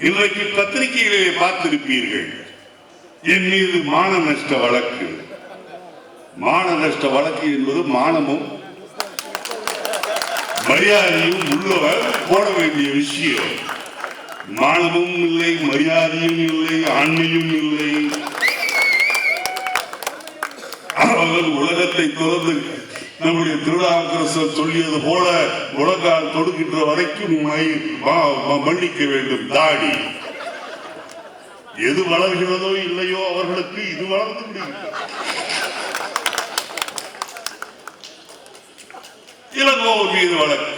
இன்றைக்கு பத்திரிகைகளிலே பார்த்திருப்பீர்கள், என் மீது மான நஷ்ட வழக்கு. மான நஷ்ட வழக்கு என்பது மானமும் மரியாதையும் உள்ளவர் போட வேண்டிய விஷயம். மானமும் இல்லை, மரியாதையும் இல்லை, ஆண்மையும் இல்லை. அவர்கள் உலகத்தை தொடர்ந்து நம்முடைய திருநாவுக்கரசர் சொல்லியது போல உலகால் தொடுகின்ற வரைக்கும் மன்னிக்க வேண்டும். தாடி எது வளர்கிறதோ இல்லையோ அவர்களுக்கு இது வளர்ந்து விடுகிறது. இளங்கோவன் மீது வழக்கு.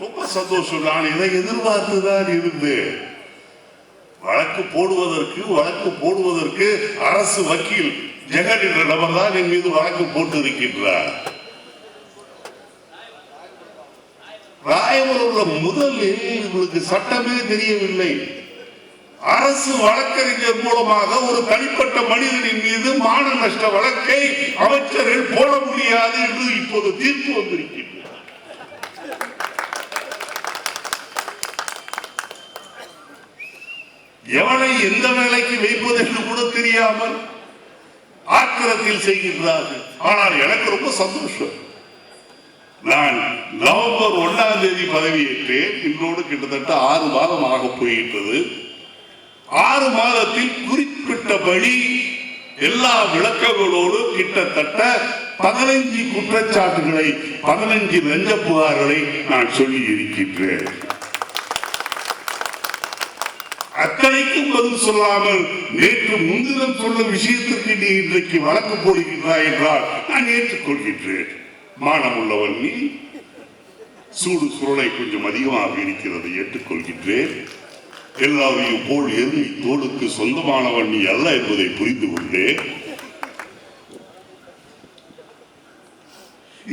ரொம்ப சந்தோஷம். நான் இதை எதிர்பார்த்துதான் இருந்தேன். வழக்கு போடுவதற்கு அரசு வக்கீல் ஜெகன் என்ற நபர் தான் என் மீது வழக்கு போட்டு இருக்கின்றார். ராயபுரம் முதலில் உங்களுக்கு சட்டமே தெரியவில்லை. அரசு வழக்கறிஞர் மூலமாக ஒரு தனிப்பட்ட மனிதனின் மீது மான நஷ்ட வழக்கை அமைச்சர்கள் போட முடியாது என்று இப்போது தீர்ப்பு வந்திருக்கின்றனர். எவனை எந்த வேலைக்கு வைப்பது என்று கூட தெரியாமல் ஆக்கிரத்தில் செய்கின்றார்கள். ஆனால் எனக்கு ரொம்ப சந்தோஷம். நான் நவம்பர் 1ஆம் தேதி பதவியேற்றேன். இன்றோடு கிட்டத்தட்ட 6 மாதம் ஆக போயிட்டது. 6 மாதத்தில் குறிப்பிட்டபடி எல்லா விளக்கங்களோடு கிட்டத்தட்ட 15 குற்றச்சாட்டுகளை 15 லஞ்ச புகார்களை நான் சொல்லி இருக்கின்றேன். அத்தனைக்கும் பதில் சொல்லாமல் நேற்று முன்தினம் சொன்ன விஷயத்திற்கு நீ இன்றைக்கு வழக்கு போடுகின்றாய் என்றால் நான் ஏற்றுக்கொள்கின்றேன். மானம் உள்ளவன் நீ. சூடு சுருளை கொஞ்சம் அதிகமாக இருக்கிறது, ஏற்றுக்கொள்கின்றேன். எல்லாரையும் போல் எருமை தோளுக்கு சொந்தமானவன் நீ அல்ல என்பதை புரிந்து கொண்டேன்.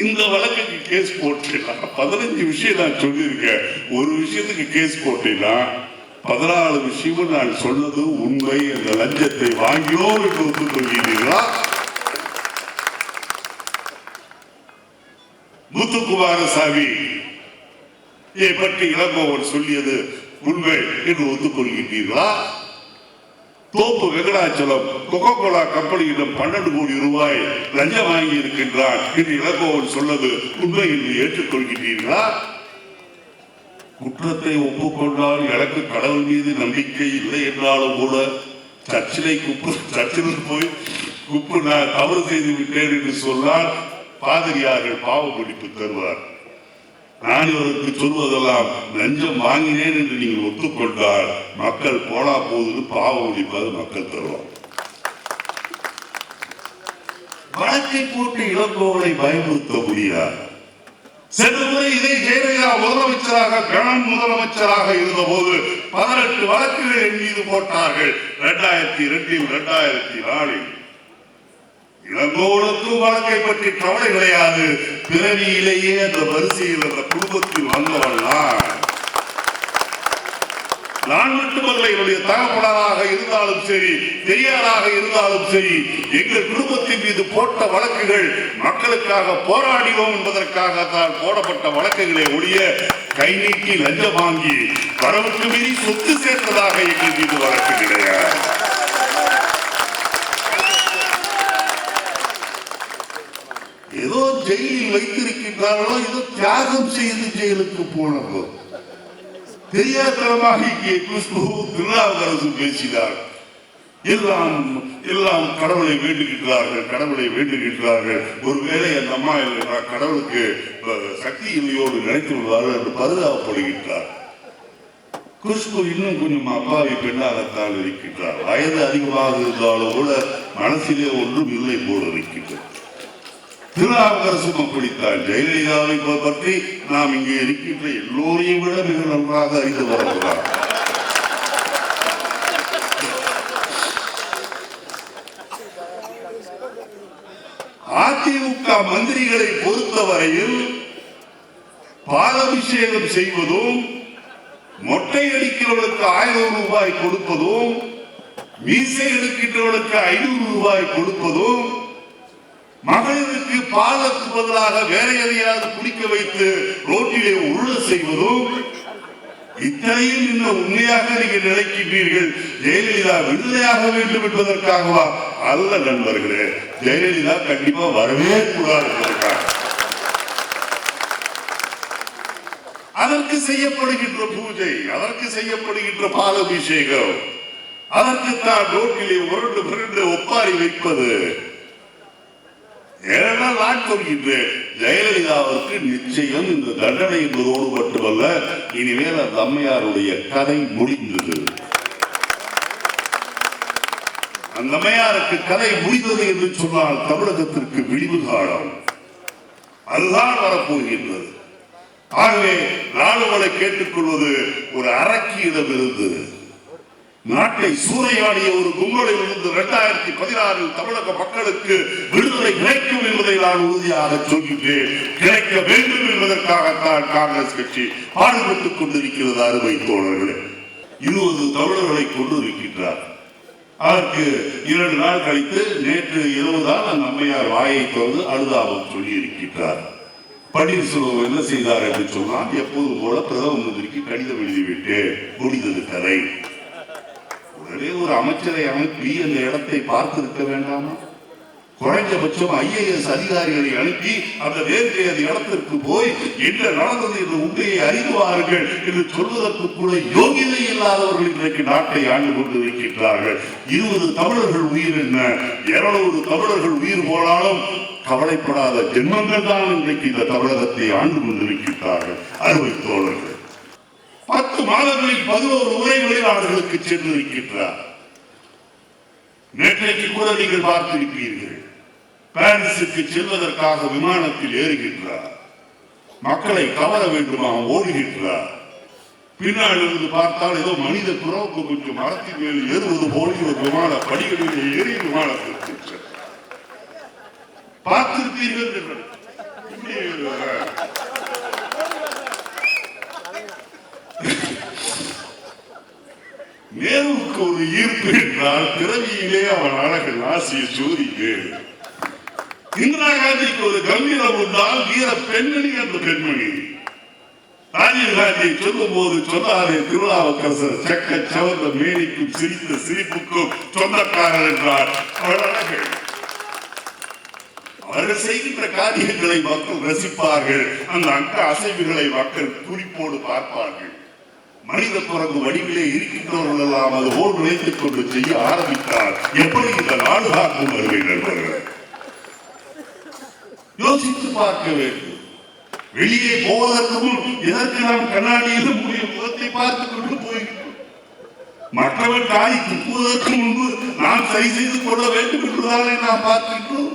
இந்த வழக்குக்கு கேஸ் போட்டேன்னா 15 விஷயம் நான் சொல்லியிருக்கேன். ஒரு விஷயத்துக்கு கேஸ் போட்டேன்னா 14 விஷயமும் நான் சொன்னது உண்மை. அந்த லஞ்சத்தை வாங்கினோம் என்று ஒத்துக்கொள்கிறீர்களா? முத்துக்குமாரசாமி பற்றி இளங்கோவன் சொல்லியது உண்மை என்று ஒத்துக்கொள்கின்றீர்களா? தோப்பு வெங்கடாச்சலம் கொக்கோ கோலா கம்பெனியிடம் 12 கோடி ரூபாய் லஞ்சம் வாங்கி இருக்கின்றார் என்று இளங்கோவன் சொன்னது உண்மை என்று ஏற்றுக்கொள்கின்றீர்களா? குற்றத்தை ஒப்புக்கொண்டால் எனக்கு கடவுள் மீது நம்பிக்கை இல்லை என்றாலும் கூட சர்ச்சில் போய் நான் தவறு செய்து விட்டேன் என்று சொன்னால் பாதிரியார்கள் பாவ மன்னிப்பு தருவார். நான் இவருக்கு சொல்வதெல்லாம் லஞ்சம் வாங்கினேன் என்று நீங்கள் ஒத்துக்கொண்டால் மக்கள் போனா போது பாவ மன்னிப்பாக மக்கள் தருவார். வழக்கை போட்டு இளங்கோவனை பயமுறுத்த முடியாது. சென்ற முறை இதை ஜெயலலிதா முதலமைச்சராக இருந்த போது 18 வழக்குகள் என் மீது போட்டார்கள். 2002 2004 இளங்கோவனுக்கு வழக்கை பற்றி கவலை கிடையாது. பிறவியிலேயே அந்த வரிசையில் அந்த குடும்பத்தில் வந்தவள் நான் மட்டுமல்ல, என்னுடைய தகப்பனாராக இருந்தாலும் சரி, பெரியாராக இருந்தாலும் சரி, எங்கள் குடும்பத்தின் மீது போட்ட வழக்குகள் மக்களுக்காக போராடினோம் என்பதற்காக தான் போடப்பட்ட வழக்குகளை ஒழிய கை நீட்டி லஞ்சம் வாங்கி வரவுக்கு மீறி சொத்து சேர்த்ததாக எங்கள் மீது வழக்கு கிடையாது. ஏதோ ஜெயிலில் வைத்திருக்கின்றார்களோ, ஏதோ தியாகம் செய்து ஜெயிலுக்கு போனதோ தெரியாதனமாக இங்கே குஷ்பு திருநாவுக்கரசு பேசினார். எல்லாம் கடவுளை வேண்டுகின்றார்கள். ஒருவேளை அந்த அம்மா கடவுளுக்கு சக்தி இல்லையோடு நினைத்து விடுவார்கள் என்று பரிதாபப்படுகின்றார். குஷ்பு இன்னும் கொஞ்சம் அப்பாவி பெண்ணாகத்தான் இருக்கின்றார். வயது அதிகமாக இருந்தாலும் கூட மனசிலே ஒன்றும் இல்லை போல இருக்கின்றது. திருநாவுக்கரசும் அப்படித்தான். ஜெயலலிதாவை பற்றி நாம் இங்கே இருக்கின்ற எல்லோரையும் விட மிக நன்றாக அறிந்து வருகிறார். அதிமுக மந்திரிகளை பொறுத்தவரையில் பாலாபிஷேகம் செய்வதும், மொட்டை அடிக்கிறவர்களுக்கு 1000 ரூபாய் கொடுப்பதும், மீசை எடுக்கின்றவர்களுக்கு 500 ரூபாய் கொடுப்பதும், மகளிருக்கு பாலுக்கு பதிலாக வேற எதையாவது குடிக்க வைத்து ரோட்டிலே உள்ள செய்வதும், இத்தனையும் இன்னும் உண்மையாக நீங்கள் நினைக்கின்றீர்கள் ஜெயலலிதா விடுதலையாக வேண்டும் என்பதற்காகவா? அல்ல நண்பர்களே, ஜெயலலிதா கண்டிப்பா வரவே கூடாது. அதற்கு செய்யப்படுகின்ற பூஜை, அதற்கு செய்யப்படுகின்ற பாலாபிஷேகம், அதற்குத்தான் ரோட்டிலே உருண்டு புரண்டு ஒப்பாரி வைப்பது. ஏனென்றால் நான் சொல்கின்றேன், ஜெயலலிதாவிற்கு நிச்சயம் இந்த தண்டனை என்பதோடு மட்டுமல்ல, இனிமேல் அந்த அம்மையாருடைய கதை முடிந்தது. அந்த அம்மையாருக்கு கதை முடிந்தது என்று சொன்னால் தமிழகத்திற்கு விடிவு காலம் அதுதான் வரப்போகின்றது. ஆகவே நாடுகளை கேட்டுக்கொள்வது, ஒரு அரக்கியிடமிருந்து நாட்டை சூறையாடிய ஒரு கும்பலில் இருந்து 2016 தமிழக மக்களுக்கு விடுதலை கிடைக்கும் என்பதை நான் உறுதியாக சொல்கின்றேன். கிடைக்க வேண்டும் என்பதற்காகத்தான் காங்கிரஸ் கட்சி பாடுபட்டுக் கொண்டிருக்கிறது. அருமை தோழர்களே, 20 தமிழர்களை கொண்டிருக்கின்றார். அதற்கு 2 நாள் கழித்து நேற்று இரவுதான் அந்த அம்மையார் வாயை திறந்து அனுதாபம் சொல்லி இருக்கின்றார். பன்னீர்செல்வம் என்ன செய்தார் என்று சொன்னால், எப்போதும் போல பிரதம மந்திரிக்கு கடிதம் எழுதிவிட்டு முடிந்தது கதை. உடனே ஒரு அமைச்சரை அனுப்பி அந்த இடத்தை பார்த்திருக்க வேண்டாமா? குறைஞ்சபட்சம் IAS அதிகாரிகளை அனுப்பி அந்த நேரத்தை அந்த இடத்திற்கு போய் என்ன நடந்தது என்று உண்மையை அறிவார்கள் என்று சொல்வதற்கு கூட யோகிதை இல்லாதவர்கள் இன்றைக்கு நாட்டை ஆண்டு கொண்டிருக்கின்றார்கள். 20 தமிழர்கள் உயிர் என்ன, 200 தமிழர்கள் உயிர் போனாலும் கவலைப்படாத ஜென்மங்கள் தான் இன்றைக்கு இந்த தமிழகத்தை ஆண்டு கொண்டிருக்கின்றார்கள். அருமை தோழர்கள், 10 மாதங்களில் 11 உரைகளில் அவர்களுக்கு சென்றிருக்கின்றார். நேற்றைக்கு கூட நீங்கள் பார்த்திருப்பீர்கள், பாரிஸுக்கு செல்வதற்காக விமானத்தில் ஏறுகின்றார். மக்களை கவர வேண்டுமா ஓடுகின்றார். பின்னால் இருந்து பார்த்தால் ஏதோ மனித குறவுக்கு கொஞ்சம் மரத்தின் மேல் ஏறுவது போல ஒரு விமான படிகளிலே ஏறி விமானத்திற்கு பார்த்திருப்பீர்கள். நேருவுக்கு ஒரு ஈர்ப்பு என்றால் பிறவியிலே அவன் அழகன் ஆசிய ஜோதிக்கு. இந்திரா காந்திக்கு ஒரு கம்பீரம் உண்டால் வீர பெண்மணி என்ற பெண்மணி. ராஜீவ் காந்தியை சொல்லும் போது சொன்னாரே, திருநாவுக்கரசர் செக்க சவந்த மேனிக்கும் சிரித்த சிரிப்புக்கும் சொந்தக்காரர் என்றார். அவள் அழகன். அவர்கள் செய்கின்ற காரியங்களை மக்கள் ரசிப்பார்கள். அந்த அங்க அசைவுகளை மக்கள் குறிப்போடு பார்ப்பார்கள். மனித குரங்கு வடிவிலே இருக்கின்றவர்கள் எல்லாம் அது போல் நினைத்துக் கொண்டு செய்ய ஆரம்பித்தார். எப்படி இந்த நாடு காக்கும் வருவீர்கள்? யோசித்து பார்க்க வேண்டும். வெளியே போவதற்கு முன் எதற்கு நாம் கண்ணாடியில் நம்முடைய முகத்தை பார்த்துக் கொண்டு போயிருக்கிறோம்? மற்றவர் காய் துப்புவதற்கு முன்பு நாம் சரி செய்து கொள்ள வேண்டும் என்றுதானே நாம் பார்க்கின்றோம்.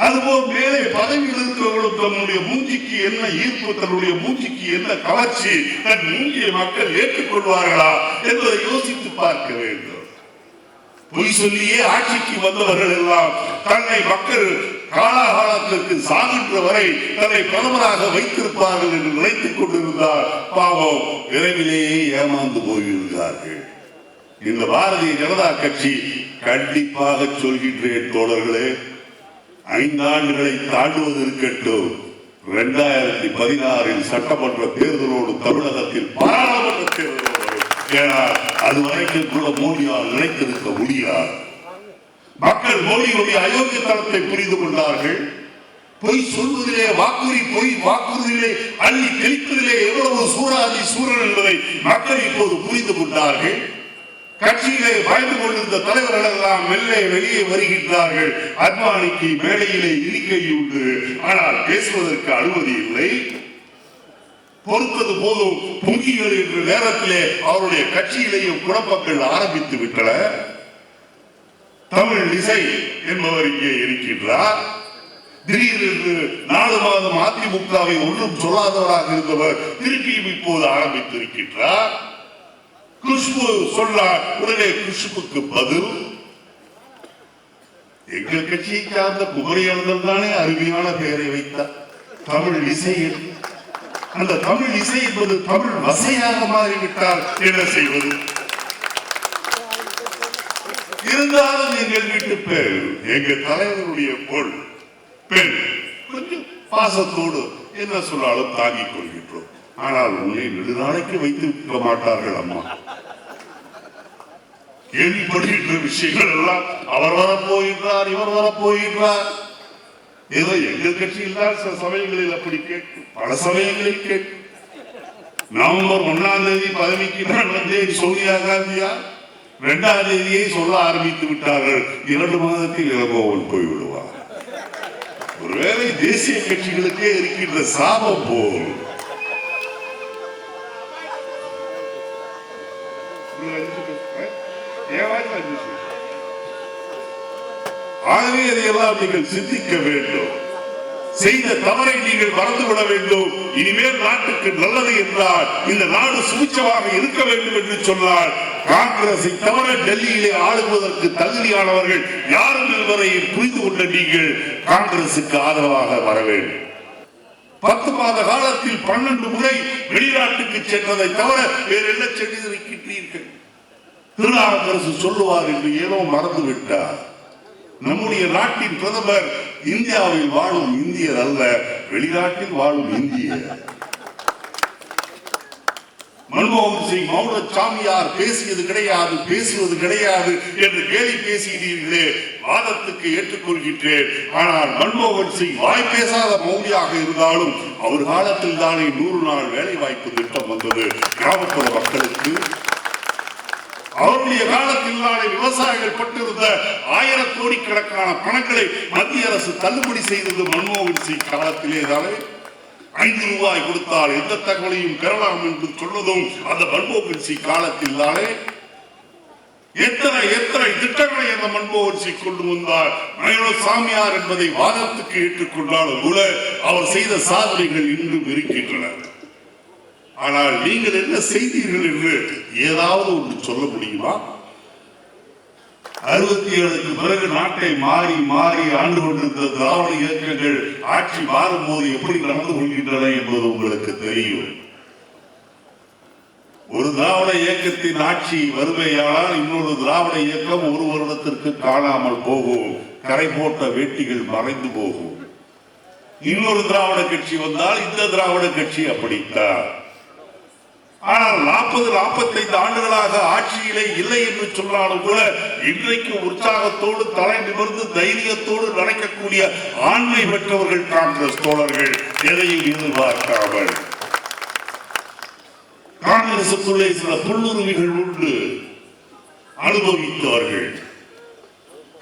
அதுபோல் மேலே பதவியில் இருக்கிறவர்களும் தன்னுடைய மூஞ்சிக்கு என்ன ஈர்ப்பு, தன்னுடைய மூஞ்சிக்கு என்ன கவர்ச்சி, தன் மூஞ்சியை மக்கள் ஏற்றுக்கொள்வார்களா என்பதை யோசித்து பார்க்க வேண்டும். பொய் சொல்லியே ஆட்சிக்கு வந்தவர்கள் எல்லாம் தன்னை மக்கள் காலாகாலத்திற்கு சாகின்ற வரை தன்னை பிரதமராக வைத்திருப்பார்கள் என்று நினைத்துக் கொண்டிருந்தார். பாவம், விரைவிலேயே ஏமாந்து போயிருந்தார்கள். இந்த பாரதிய ஜனதா கட்சி கண்டிப்பாக சொல்கின்றேன் தோழர்களே, 5 ஆண்டுகளை தாண்டுவது இருக்கட்டும், 2016 சட்டமன்ற தேர்தலோடு தமிழகத்தில் பாராளுமன்ற தேர்தல் வரும். ஏன்னா அது வரைக்கும் கூட மோடியால் நினைத்திருக்க முடியாது. மக்கள் மோடியுடைய அயோக்கியத்தனத்தை புரிந்து கொண்டார்கள். பொய் சொல்வதிலே வாக்குறுதியிலே அள்ளி தெளிப்பதிலே எவ்வளவு சூறாதி சூழல் என்பதை மக்கள் இப்போது புரிந்து கொண்டார்கள். கட்சியிலே பயந்து கொண்டிருந்த தலைவர்கள் எல்லாம் மெல்ல வெளியே வருகின்றார்கள். அத்வானிக்கு மேடையிலே இருக்கை உண்டு, ஆனால் பேசுவதற்கு அனுமதி இல்லை. பொறுத்தது போதும் பொங்கிகள் என்ற நேரத்திலே அவருடைய கட்சியிலேயும் குழப்பங்கள் ஆரம்பித்து விட்டன. தமிழ் இசை என்பவர் இங்கே இருக்கின்றார். திடீரென்று 4 மாதம் அதிமுகவை ஒன்றும் சொல்லாதவராக இருந்தவர் திருப்பியும் இப்போது ஆரம்பித்திருக்கின்றார். குஷ்பு சொன்னார், உடனே குஷ்புக்கு பதில் எங்கள் கட்சியை சார்ந்த குமரியானதன் தானே அருமையான பெயரை வைத்தார் தமிழ் இசை. அந்த தமிழ் இசை என்பது தமிழ் வசையாக மாறிவிட்டால் என்ன செய்வது? இருந்தாலும் எங்கள் வீட்டு பெண், எங்கள் தலைவருடைய பெண் கொஞ்சம் பாசத்தோடு என்ன சொன்னாலும் தாங்கிக் கொள்கின்றோம். ஆனால் உன்னை நெடுநாளைக்கு வைத்து விட மாட்டார்கள் அம்மா. கேள்விப்படுகின்ற விஷயங்கள் எல்லாம் அவர் வரப்போகின்றார், இவர் வரப்போகின்றார். ஏதோ எங்கள் கட்சியில் தான் சில சமயங்களில் அப்படி கேட்கும், பல சமயங்களில் கேட்கும். நவம்பர் 1ஆம் தேதி பதவிக்கு வந்தே சோனியா காந்தியா 2ஆம் தேதியை சொல்ல ஆரம்பித்து விட்டார்கள். 2 மாதத்தில் இளங்கோவன் போய்விடுவார். ஒருவேளை தேசிய கட்சிகளுக்கே இருக்கின்ற சாபம் போல் ஆகவே அதையெல்லாம் நீங்கள் சிந்திக்க வேண்டும். செய்த தவறை நீங்கள் மறந்துவிட வேண்டும். இனிமேல் நாட்டுக்கு நல்லது என்றால் இந்த நாடு சுபிட்சமாக இருக்க வேண்டும் என்று சொன்னால் காங்கிரஸை தவிர டெல்லியிலே ஆளுவதற்கு தகுதியானவர்கள் யாரும் என்பதை புரிந்து கொண்ட நீங்கள் காங்கிரசுக்கு ஆதரவாக வர வேண்டும். 10 மாத காலத்தில் 12 முறை வெளிநாட்டுக்கு சென்றதை தவிர வேறு என்ன செய்திருக்கின்றீர்கள்? திருநாவுக்கரசு சொல்லுவார் என்று ஏதோ மறந்துவிட்டார். நம்முடைய நாட்டின் பிரதமர் இந்தியாவில் வாழும் இந்தியர் அல்ல, வெளிநாட்டில் வாழும் இந்தியர். மன்மோகன் சிங் மௌன சாமியார் பேசியது கிடையாது, பேசுவது கிடையாது என்று கேலி பேசினீர்களே, வாதத்துக்கு ஏற்றுக்கொள்கின்றேன். ஆனால் மன்மோகன் சிங் வாய் பேசாத மௌனியாக இருந்தாலும் அவர் காலத்தில் தானே 100 நாள் வேலை வாய்ப்பு திட்டம் வந்தது கிராமப்புற மக்களுக்கு. அவருடைய காலத்தில் நாளை விவசாயிகள் பட்டிருந்த 1000 கோடிக்கணக்கான பணங்களை மத்திய அரசு தள்ளுபடி செய்தது மன்மோகன் சிங் காலத்திலே தானே. 5 ரூபாய் கொடுத்தால் எந்த தகவலையும் பெறலாம் என்று சொன்னதும் அந்த மன்மோகன் சிங் காலத்தில் தானே. எத்தனை திட்டங்களை அந்த மன்மோகன் சிங் கொண்டு வந்தார். சாமியார் என்பதை வாதத்துக்கு ஏற்றுக்கொண்டாலும் கூட அவர் செய்த சாதனைகள் இன்றும் இருக்கின்றன. ஆனால் நீங்கள் என்ன செய்தீர்கள் என்று ஏதாவது ஒன்று சொல்ல முடியுமா? 67க்கு பிறகு நாட்டை மாறி மாறி ஆண்டு கொண்டிருந்த திராவிட இயக்கங்கள் ஆட்சி மாறும் போது எப்படி நடந்து கொள்கின்றன என்பது உங்களுக்கு தெரியும். ஒரு திராவிட இயக்கத்தின் ஆட்சி வறுமையானால் இன்னொரு திராவிட இயக்கம் 1 வருடத்திற்கு காணாமல் போகும், கரை போட்ட வேட்டிகள் மறைந்து போகும். இன்னொரு திராவிட கட்சி வந்தால் இந்த திராவிட கட்சி அப்படித்தான். ஆனால் 40-45 ஆண்டுகளாக ஆட்சியிலே இல்லை என்று சொன்னாலும் கூட இன்றைக்கு உற்சாகத்தோடு தலை நிமிர்ந்து தைரியத்தோடு நடக்கக்கூடிய ஆண்மை பெற்றவர்கள் காங்கிரஸ் தோழர்கள். எதையும் எதிர்பார்க்காமல் காங்கிரசுக்குள்ளே சில புல்லுருவிகள் உண்டு, அனுபவித்தவர்கள்.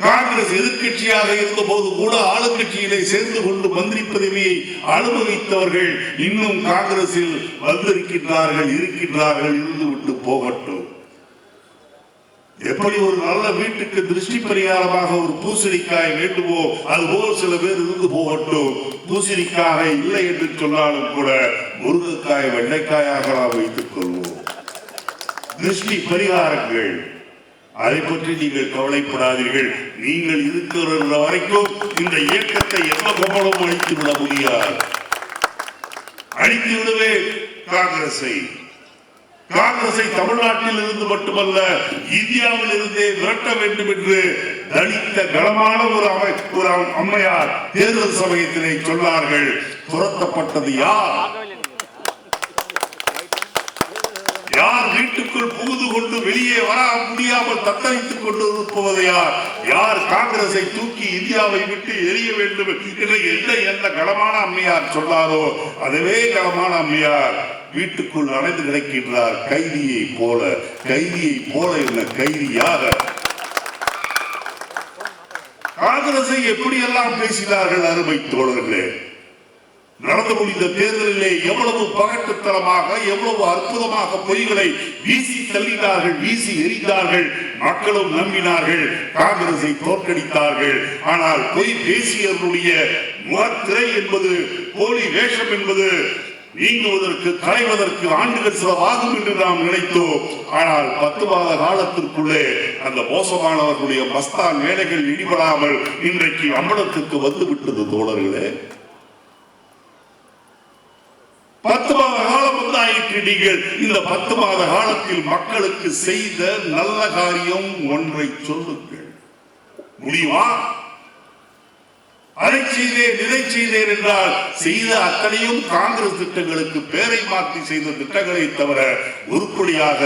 காங்கிரஸ் எதிர்கட்சியாக இருந்த போது கூட ஆளுங்கட்சியிலே சேர்ந்து கொண்டு மந்திரி பதவியை அனுபவித்தவர்கள் இன்னும் காங்கிரஸில் வந்திருக்கின்றார்கள், இருக்கின்றார்கள். இருந்து விட்டு போகட்டும். எப்படி ஒரு நல்ல வீட்டுக்கு திருஷ்டி பரிகாரமாக ஒரு பூசணிக்காய் வேண்டுமோ அதுபோல் சில பேர் இருந்து போகட்டும். பூசணிக்காய் இல்லை என்று சொன்னாலும் கூட முருங்கைக்காய் வெண்டைக்காயாக நாம் வைத்துக் கொள்வோம். திருஷ்டி பரிகாரங்கள், அதை பற்றி நீங்கள் கவலைப்படாதீர்கள். நீங்கள் இருக்கிற வரைக்கும் இந்த இயக்கத்தை எந்த கோபமும் அழித்து விட முடியாது. அழித்து விடுவே காங்கிரஸை தமிழ்நாட்டில் இருந்து மட்டுமல்ல இந்தியாவில் இருந்தே விரட்ட வேண்டும் என்று தனித்த கனமான ஒரு அம்மையார் தேர்தல் சமயத்திலே சொன்னார்கள். துரத்தப்பட்டது யார்? யார் வீட்டுக்குள் புகுந்து கொண்டு வெளியே வர முடியாமல் தத்தளித்துக் கொண்டு இருப்பது யார்? யார் காங்கிரஸை தூக்கி இந்தியாவை விட்டு எரிய வேண்டும் என்று எந்த கனமான அம்மையார் சொன்னாரோ அதுவே கனமான அம்மையார் வீட்டுக்குள் அடைந்து கிடக்கின்றார். கைதியை போல என்ன கைதியாக காங்கிரஸை எப்படியெல்லாம் பேசினார்கள் அருமை தோழர்களே. நடந்து முடிந்த தேர்தலிலே எவ்வளவு பகட்டுத்தனமாக எவ்வளவு அற்புதமாக பொய்களை வீசி தள்ளினார்கள், வீசி எரிந்தார்கள். மக்களும் நம்பினார்கள், காங்கிரஸை தோற்கடித்தார்கள். ஆனால் பொய் பேசியவர்களுடைய முகத்திரை என்பது, போலி வேஷம் என்பது நீங்குவதற்கு களைவதற்கு ஆண்டுகள் சிலவாகும் என்று நாம் நினைத்தோம். ஆனால் 10 மாத காலத்திற்குள்ளே அந்த மோசமானவர்களுடைய மஸ்தான் வேலைகள் இடிபடாமல் இன்றைக்கு அம்பலத்துக்கு வந்துவிட்டது தோழர்களே. 10 மாத காலம் வந்தாயிற்று. நீங்கள் இந்த 10 மாத காலத்தில் மக்களுக்கு செய்த நல்ல காரியம் ஒன்றை சொல்லுங்கள். முடியுமா? அதை செய்தேன் இதை செய்தேன் என்றால் செய்த அத்தனையும் காங்கிரஸ் திட்டங்களுக்கு பேரை மாற்றி செய்த திட்டங்களை தவிர உருப்படியாக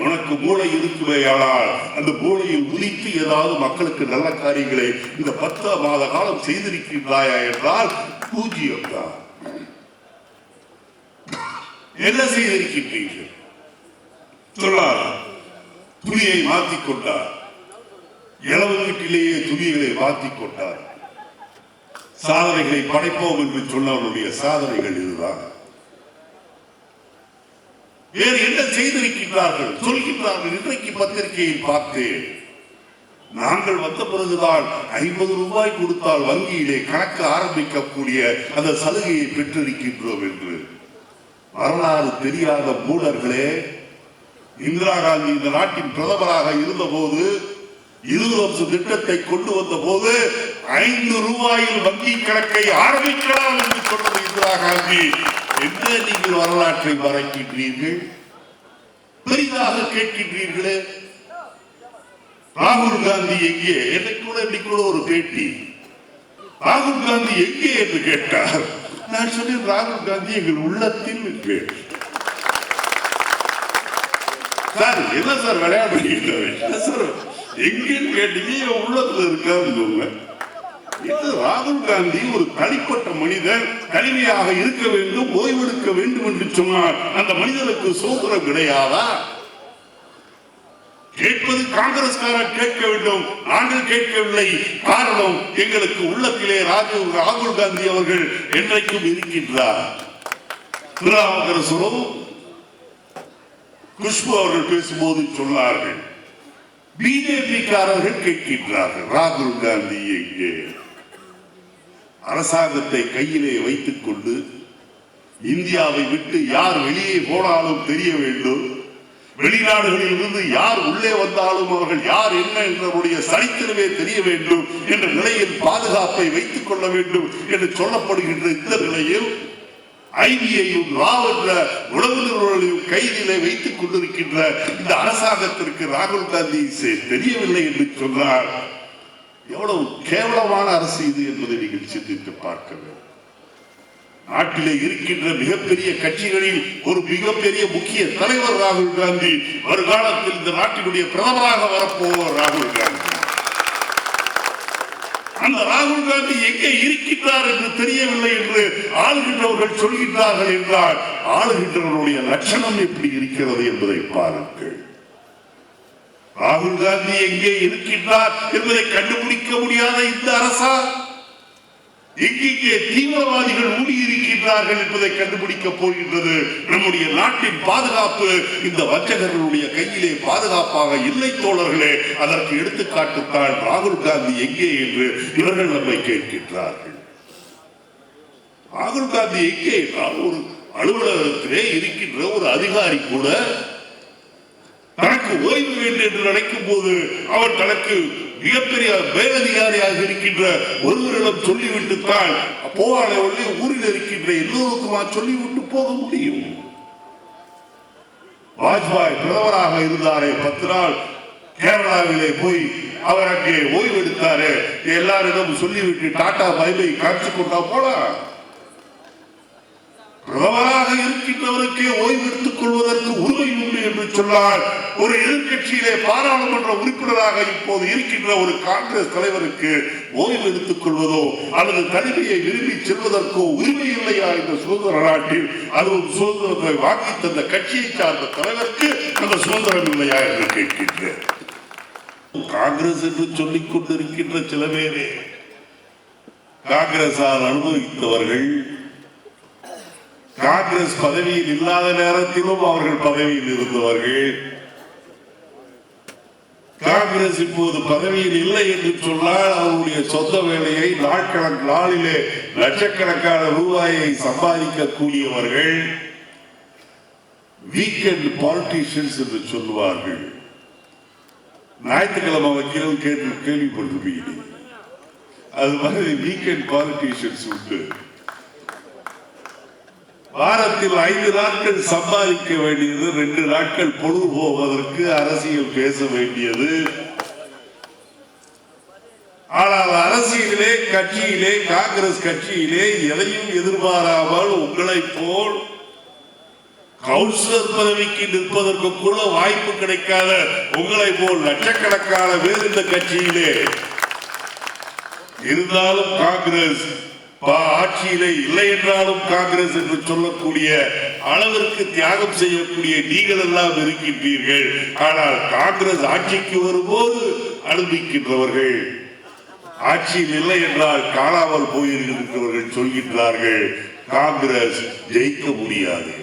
உனக்கு மூளை இருக்குமேயானால் அந்த மூளையில் உதித்து ஏதாவது மக்களுக்கு நல்ல காரியங்களை இந்த 10 மாத காலம் செய்திருக்கின்றாயா என்றால் பூஜ்ஜியம் தான். என்ன செய்திருக்கின்றீர்கள் சொல்லார். துணியை மாற்றிக் கொண்டார், இளவு வீட்டிலேயே துணிகளை மாற்றிக் கொண்டார். சாதனைகளை படைப்போம் என்று சொன்னவர்களுடைய சாதனைகள் இதுதான். வேறு என்ன செய்திருக்கின்றார்கள் சொல்கின்றார்கள். இன்றைக்கு பத்திரிகையில் பார்த்தேன், நாங்கள் வந்த பிறகுதான் 50 ரூபாய் கொடுத்தால் வங்கியிலே கணக்கு ஆரம்பிக்கக்கூடிய அந்த சலுகையை பெற்றிருக்கின்றோம் என்று. வரலாறு தெரியாத மூடர்களே, இந்திரா காந்தி இந்த நாட்டின் பிரதமராக இருந்த போது 20 வருஷ திட்டத்தை கொண்டு வந்த போது 5 ரூபாயில் வங்கி கணக்கை ஆரம்பிக்கலாம் என்று சொன்னது இந்திரா காந்தி. என்ன நீங்கள் வரலாற்றை மறைக்கின்றீர்கள்? பெரிதாக கேட்கின்றீர்களே. ராகுல் காந்தி எங்கே? இன்னைக்கு கூட ஒரு பேட்டி, ராகுல் காந்தி எங்கே என்று கேட்டார். நான் சொன்னேன், ராகுல் காந்தி எங்கள் உள்ளத்தில் இருக்கிறேன். சார் என்ன சார் விளையாடுறீங்க சார், எங்கன்னு கேட்டீங்க, உள்ளத்துல இருக்காரு. ராகுல் காந்தி ஒரு தனிப்பட்ட மனிதன், தனிமையாக இருக்க வேண்டும், ஓய்வெடுக்க வேண்டும் என்று சொன்னார். அந்த மனிதனுக்கு சுதந்திரம் கிடையாதா? கேட்பது காங்கிரஸ்காரர் கேட்க வேண்டும், நாங்கள் கேட்கவில்லை. காரணம், எங்களுக்கு உள்ளத்திலே ராகுல் காந்தி அவர்கள் என்றைக்கும் இருக்கின்றார். திருநாவுக்கரசரும் குஷ்பு அவர்கள் பேசும்போது சொன்னார்கள், பிஜேபி காரர்கள் கேட்கின்றார்கள் ராகுல் காந்தி எங்கே? அரசாங்கத்தை கையிலே வைத்துக் கொண்டு இந்தியாவை விட்டு யார் வெளியே போனாலும் தெரிய வேண்டும், வெளிநாடுகளில் இருந்து யார் உள்ளே வந்தாலும் அவர்கள் யார் என்ன என்றவருடைய சரித்திரமே தெரிய வேண்டும் என்ற நிலையில் பாதுகாப்பை வைத்துக் கொள்ள வேண்டும் என்று சொல்லப்படுகின்ற இந்த நிலையில் ஐபியையும் ராவென்ற உளவு நிறுவனங்களையும் கைதிலே வைத்துக் கொண்டிருக்கின்ற இந்த அரசாங்கத்திற்கு ராகுல் காந்தி தெரியவில்லை என்று சொன்னார். எவ்வளவு கேவலமான அரசு இது என்பதை நீங்கள் சிந்தித்து பார்க்க வேண்டும். நாட்டிலே இருக்கின்ற மிகப்பெரிய கட்சிகளில் ஒரு மிகப்பெரிய முக்கிய தலைவர் ராகுல் காந்தி. வருகாலத்தில் இந்த நாட்டினுடைய பிரதமராக வரப்போவர் ராகுல் காந்தி. அந்த ராகுல் காந்தி எங்கே இருக்கின்றார் என்று தெரியவில்லை என்று ஆளுகின்றவர்கள் சொல்கின்றார்கள் என்றால் ஆளுகின்றவர்களுடைய லட்சணம் எப்படி இருக்கிறது என்பதை பாருங்கள். ராகுல் காந்தி எங்கே இருக்கின்றார் என்பதை கண்டுபிடிக்க முடியாத இந்த அரசா எங்கே தீவிரவாதிகள் ஊடியிருக்கின்றார்கள் என்பதை கண்டுபிடிக்க போகின்றது. நம்முடைய நாட்டின் பாதுகாப்பு இந்த வஞ்சகர்களுடைய கையிலே பாதுகாப்பாக இல்லை தோழர்களே. அதற்கு எடுத்துக்காட்டுத்தான் ராகுல் காந்தி எங்கே என்று இவர்கள் நம்மை கேட்கின்றார்கள். ராகுல் காந்தி எங்கே என்றால், ஒரு அலுவலகத்திலே இருக்கின்ற ஒரு அதிகாரி கூட தனக்கு ஓய்வு வேண்டும் என்று நினைக்கும் போது அவர் தனக்கு மிகப்பெரிய மேலதிகாரியாக இருக்கின்ற ஒருவரிடம் சொல்லிவிட்டு தான் போவானே ஒளி ஊரில் இருக்கின்ற எல்லோருக்குமா சொல்லிவிட்டு போக முடியும். வாஜ்பாய் பிரதமராக இருந்தாரே 10 நாள் கேரளாவிலே போய் அவர் அங்கே ஓய்வு எடுத்தாரு, எல்லாரிடம் சொல்லிவிட்டு டாடா பைபை காட்சி கொண்டா போல. பிரதமராக இருக்கின்றவருக்கே ஓய்வு எடுத்துக் கொள்வதற்கு உரிமை உண்டு என்று சொன்னார். ஒரு எதிர்கட்சியிலே பாராளுமன்ற உறுப்பினராக இப்போது இருக்கின்ற ஒரு காங்கிரஸ் தலைவருக்கு ஓய்வு எடுத்துக் கொள்வதோ அல்லது தனிமையை விரும்பி செல்வதற்கோ உரிமை இல்லையா இந்த சுதந்திர நாட்டில்? அதுவும் சுதந்திரத்தை வாங்கி தந்த கட்சியை சார்ந்த தலைவருக்கு அந்த சுதந்திரம் இல்லையா என்று கேட்கின்றேன். காங்கிரஸ் என்று சொல்லிக் கொண்டிருக்கின்ற சில பேரே காங்கிரசால் அனுபவித்தவர்கள், காங்கிரஸ் பதவியில் இல்லாத நேரத்திலும் அவர்கள் பதவியில் இருந்தவர்கள். காங்கிரஸ் இப்போது பதவியில் இல்லை என்று சொன்னால் அவருடைய சொந்த வேலையை நாளிலே லட்சக்கணக்கான ரூபாயை சம்பாதிக்கக்கூடியவர்கள் வீக்கெண்ட் பாலிட்டிஷியன்ஸ் என்று சொல்லுவார்கள். ஞாயிற்றுக்கிழமை வக்கீல் கேள்விப்பட்டிருப்பீங்க. அது மாதிரி வீக்கெண்ட் பாலிட்டிஷியன்ஸ் உண்டு. வாரத்தில் 5 நாட்கள் சம்பாதிக்க வேண்டியது, 2 நாட்கள் பொழுது போவதற்கு அரசியல் பேச வேண்டியது. ஆனால் அரசியலிலே கட்சியிலே காங்கிரஸ் கட்சியிலே எதையும் எதிர்பாராமல் உங்களை போல் கவுன்சிலர் பதவிக்கு நிற்பதற்கு கூட வாய்ப்பு கிடைக்காத உங்களை போல் லட்சக்கணக்கான பேர் இந்த கட்சியிலே இருந்தாலும் காங்கிரஸ் ஆட்சியிலே இல்லை என்றாலும் காங்கிரஸ் என்று சொல்லக்கூடிய அளவிற்கு தியாகம் செய்யக்கூடிய நீங்கள் எல்லாம் இருக்கின்றீர்கள். ஆனால் காங்கிரஸ் ஆட்சிக்கு வரும்போது அனுமதிக்கின்றவர்கள், ஆட்சியில் இல்லை என்றால் காணாமல் போயிருக்கிறவர்கள் சொல்கின்றார்கள் காங்கிரஸ் ஜெயிக்க முடியாது.